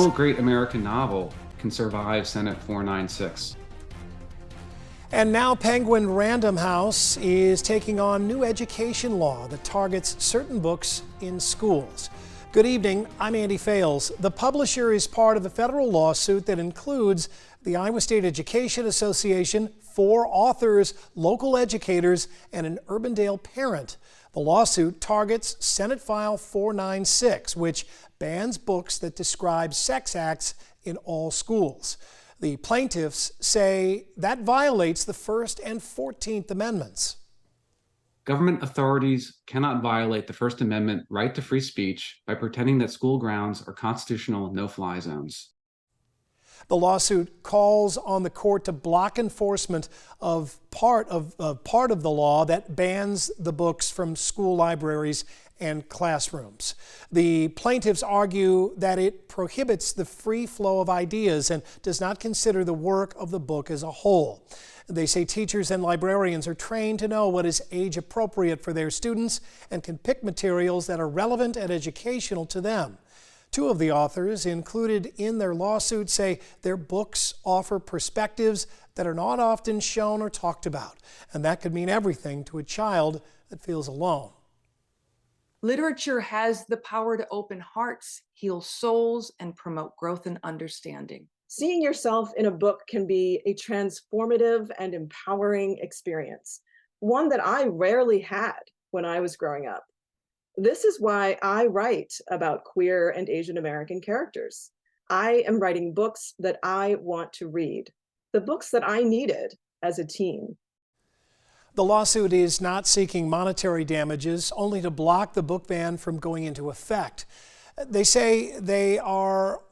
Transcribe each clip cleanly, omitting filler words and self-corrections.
No great American novel can survive Senate 496. And now Penguin Random House is taking on new education law that targets certain books in schools. Good evening, I'm Andy Fales. The publisher is part of a federal lawsuit that includes the Iowa State Education Association, 4 authors, local educators, and an Urbandale parent. The lawsuit targets Senate File 496, which bans books that describe sex acts in all schools. The plaintiffs say that violates the First and 14th Amendments. Government authorities cannot violate the First Amendment right to free speech by pretending that school grounds are constitutional no-fly zones. The lawsuit calls on the court to block enforcement of part of the law that bans the books from school libraries and classrooms. The plaintiffs argue that it prohibits the free flow of ideas and does not consider the work of the book as a whole. They say teachers and librarians are trained to know what is age appropriate for their students and can pick materials that are relevant and educational to them. 2 of the authors included in their lawsuit say their books offer perspectives that are not often shown or talked about, and that could mean everything to a child that feels alone. Literature has the power to open hearts, heal souls, and promote growth and understanding. Seeing yourself in a book can be a transformative and empowering experience, one that I rarely had when I was growing up. This is why I write about queer and Asian American characters. I am writing books that I want to read, the books that I needed as a teen. The lawsuit is not seeking monetary damages, only to block the book ban from going into effect. They say they are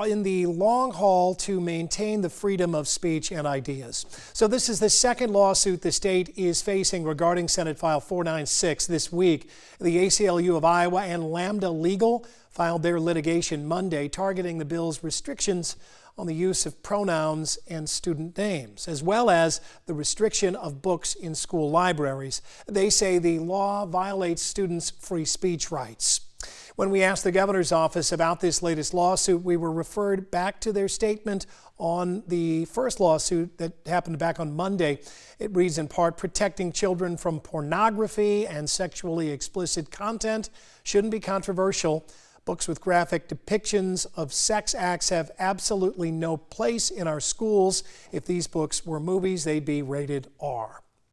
in the long haul to maintain the freedom of speech and ideas. So this is the second lawsuit the state is facing regarding Senate File 496 this week. The ACLU of Iowa and Lambda Legal filed their litigation Monday, targeting the bill's restrictions on the use of pronouns and student names, as well as the restriction of books in school libraries. They say the law violates students' free speech rights. When we asked the governor's office about this latest lawsuit, we were referred back to their statement on the first lawsuit that happened back on Monday. It reads in part, protecting children from pornography and sexually explicit content shouldn't be controversial. Books with graphic depictions of sex acts have absolutely no place in our schools. If these books were movies, they'd be rated R.